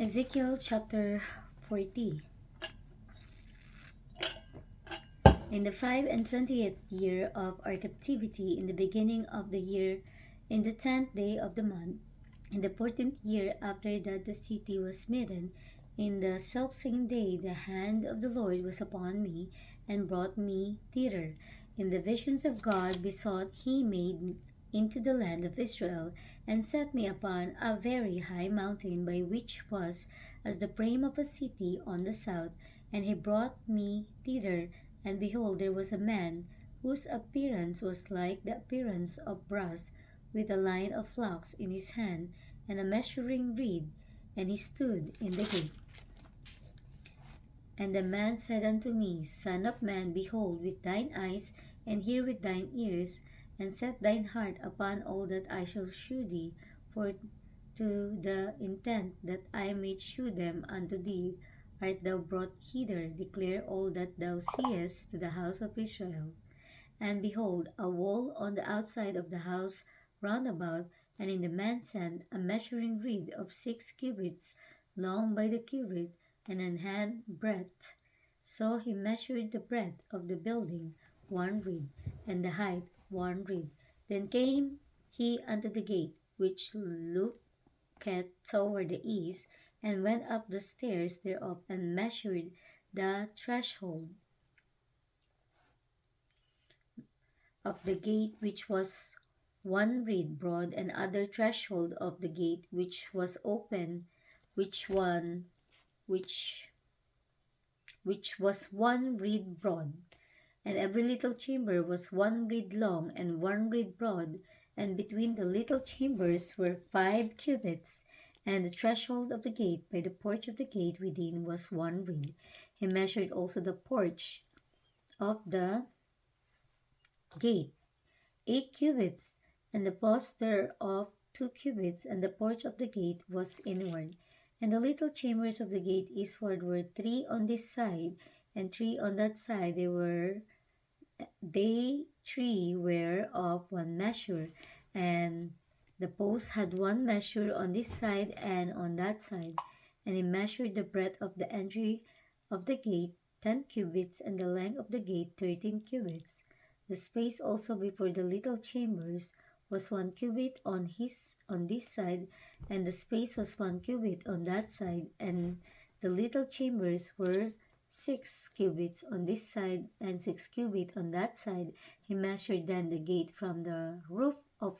Ezekiel chapter 40. In the 25th year of our captivity, in the beginning of the year, in the 10th day of the month, in the 14th year after that the city was smitten, in the selfsame day the hand of the Lord was upon me, and brought me thither. In the visions of God besought he made into the land of Israel, and set me upon a very high mountain, by which was as the frame of a city on the south. And he brought me thither, and behold, there was a man, whose appearance was like the appearance of brass, with a line of flax in his hand, and a measuring reed, and he stood in the gate. And the man said unto me, Son of man, behold with thine eyes, and hear with thine ears, and set thine heart upon all that I shall shew thee, for to the intent that I may shew them unto thee art thou brought hither. Declare all that thou seest to the house of Israel. And behold, a wall on the outside of the house round about, and in the man's hand a measuring reed of 6 cubits long by the cubit, and an hand breadth. So he measured the breadth of the building 1 reed, and the height 1 reed. Then came he unto the gate, which looketh toward the east, and went up the stairs thereof, and measured the threshold of the gate, which was 1 reed broad, and other threshold of the gate which was open, which one which was 1 reed broad. And every little chamber was 1 reed long, and 1 reed broad, and between the little chambers were 5 cubits. And the threshold of the gate by the porch of the gate within was 1 reed. He measured also the porch of the gate 8 cubits, and the post thereof 2 cubits, and the porch of the gate was inward. And the little chambers of the gate eastward were 3 on this side, and 3 on that side. They 3 were of one measure, and the post had one measure on this side and on that side. And he measured the breadth of the entry of the gate 10 cubits, and the length of the gate 13 cubits. The space also before the little chambers was 1 cubit on this side, and the space was 1 cubit on that side, and the little chambers were 6 cubits on this side, and 6 cubits on that side. He measured then the gate from the roof of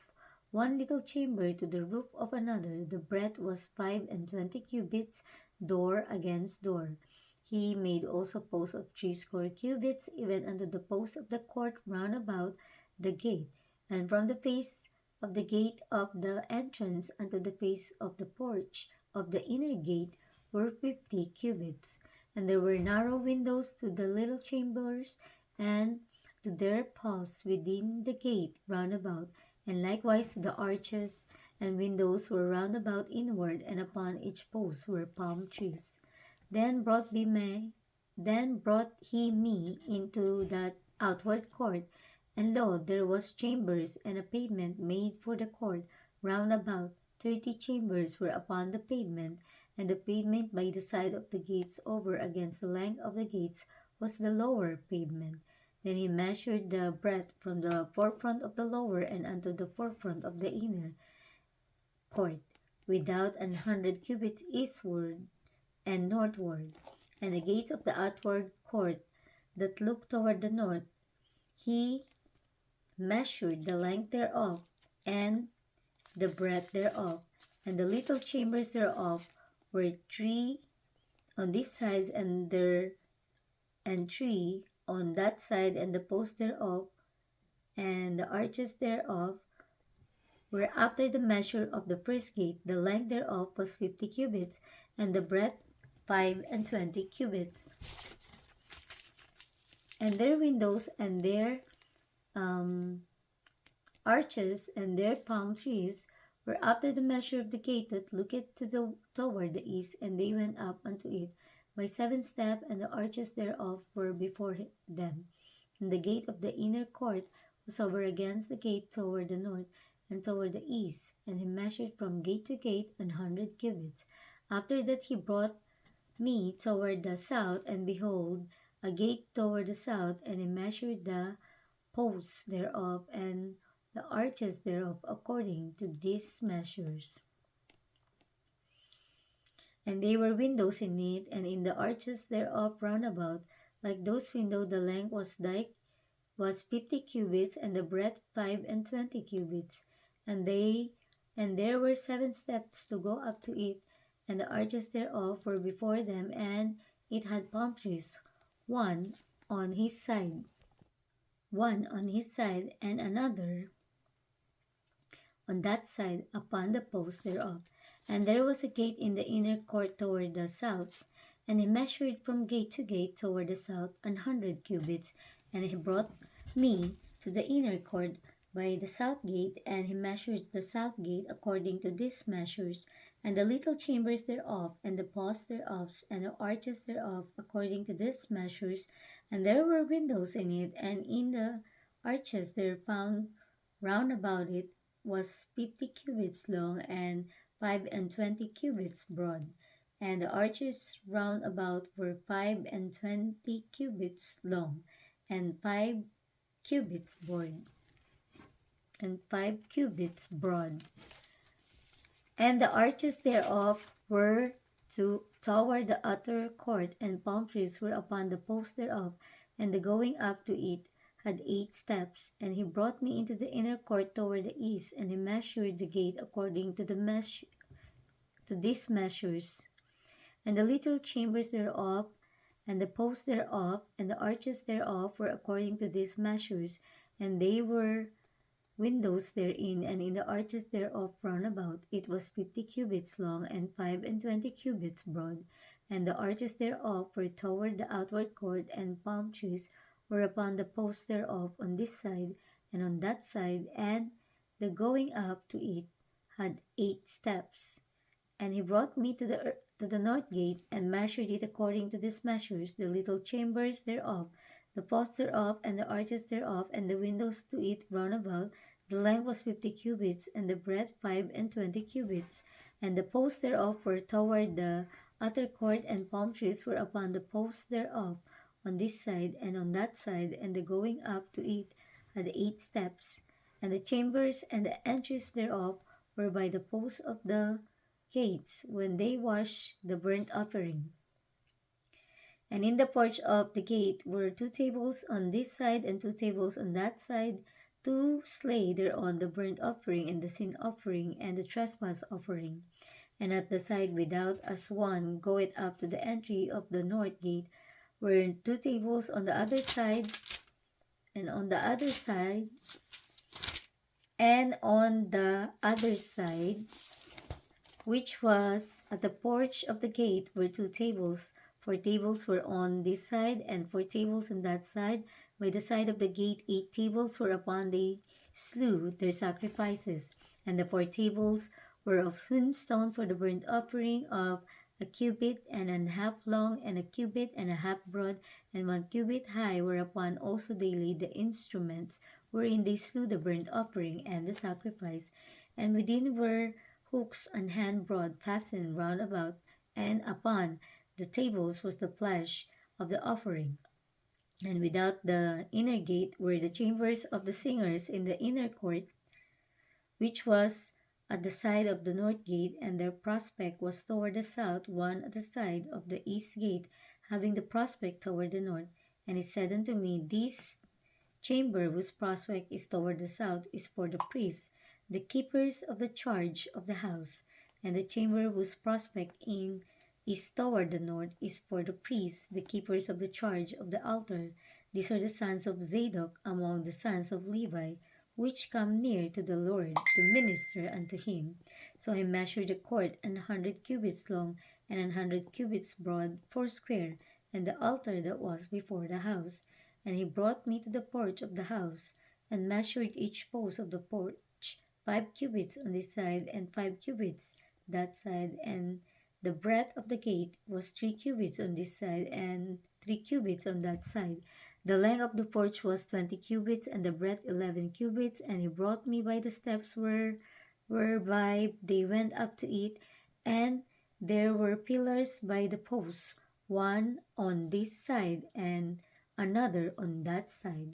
one little chamber to the roof of another. The breadth was 25 cubits, door against door. He made also posts of 60 cubits, even unto the posts of the court round about the gate, and from the face of the gate of the entrance unto the face of the porch of the inner gate were 50 cubits. And there were narrow windows to the little chambers, and to their posts within the gate round about, and likewise to the arches and windows were round about inward, and upon each post were palm trees. Then brought he me into that outward court, and lo, there was chambers and a pavement made for the court round about. 30 chambers were upon the pavement, and the pavement by the side of the gates over against the length of the gates was the lower pavement. Then he measured the breadth from the forefront of the lower and unto the forefront of the inner court, without 100 cubits eastward and northward. And the gates of the outward court that looked toward the north, he measured the length thereof and the breadth thereof. And the little chambers thereof were 3 on this side, and 3 on that side, and the posts thereof and the arches thereof were after the measure of the first gate. The length thereof was 50 cubits, and the breadth 25 cubits. And their windows and their arches and their palm trees were after the measure of the gate that looketh toward the east, and they went up unto it by 7 steps, and the arches thereof were before them. And the gate of the inner court was over against the gate toward the north and toward the east, and he measured from gate to gate 100 cubits. After that he brought me toward the south, and behold, a gate toward the south, and he measured the posts thereof and the arches thereof according to these measures. And there were windows in it, and in the arches thereof round about, like those windows, the length was 50 cubits, and the breadth 25 cubits. And there were 7 steps to go up to it, and the arches thereof were before them, and it had palm trees, one on his side, and another on that side upon the post thereof. And there was a gate in the inner court toward the south, and he measured from gate to gate toward the south 100 cubits. And he brought me to the inner court by the south gate, and he measured the south gate according to these measures, and the little chambers thereof, and the posts thereof, and the arches thereof, according to these measures. And there were windows in it, and in the arches there found round about it was 50 cubits long, and 25 cubits broad. And the arches round about were 25 long, and 5 cubits broad, and 5 cubits broad. And the arches thereof were toward the outer court, and palm trees were upon the posts thereof, and the going up to it had 8 steps. And he brought me into the inner court toward the east, and he measured the gate according to these measures, and the little chambers thereof, and the posts thereof, and the arches thereof were according to these measures, and they were windows therein, and in the arches thereof round about it was 50 cubits long, and 25 cubits broad. And the arches thereof were toward the outward court, and palm trees were upon the posts thereof on this side and on that side, and the going up to it had 8 steps. And he brought me to the north gate, and measured it according to these measures, the little chambers thereof, the posts thereof, and the arches thereof, and the windows to it round about. The length was 50 cubits, and the breadth 25 cubits. And the posts thereof were toward the outer court, and palm trees were upon the posts thereof, on this side and on that side, and the going up to it had 8 steps. And the chambers and the entries thereof were by the posts of the gates when they wash the burnt offering. And in the porch of the gate were 2 tables on this side and 2 tables on that side, to slay thereon the burnt offering and the sin offering and the trespass offering. And at the side without, as one goeth up to the entry of the north gate, were 2 tables on the other side, and on the other side, and on the other side, which was at the porch of the gate, were 2 tables. 4 tables were on this side, and 4 tables on that side. By the side of the gate 8 tables were upon they slew their sacrifices. And the 4 tables were of hewn stone for the burnt offering, of a cubit and a half long, and a cubit and a half broad, and 1 cubit high, whereupon also they laid the instruments wherein they slew the burnt offering and the sacrifice. And within were hooks an hand broad fastened round about, and upon the tables was the flesh of the offering. And without the inner gate were the chambers of the singers in the inner court, which was at the side of the north gate, and their prospect was toward the south, one at the side of the east gate, having the prospect toward the north. And he said unto me, This chamber whose prospect is toward the south is for the priests, the keepers of the charge of the house, and the chamber whose prospect in is toward the north is for the priests, the keepers of the charge of the altar. These are the sons of Zadok among the sons of Levi, which come near to the Lord to minister unto him. So he measured the court 100 cubits long, and 100 cubits broad, foursquare, and the altar that was before the house. And he brought me to the porch of the house, and measured each post of the porch 5 cubits on this side, and 5 cubits that side. And the breadth of the gate was 3 cubits on this side, and 3 cubits on that side. The length of the porch was 20 cubits, and the breadth 11 cubits. And he brought me by the steps whereby they went up to it, and There were pillars by the posts, one on this side and another on that side.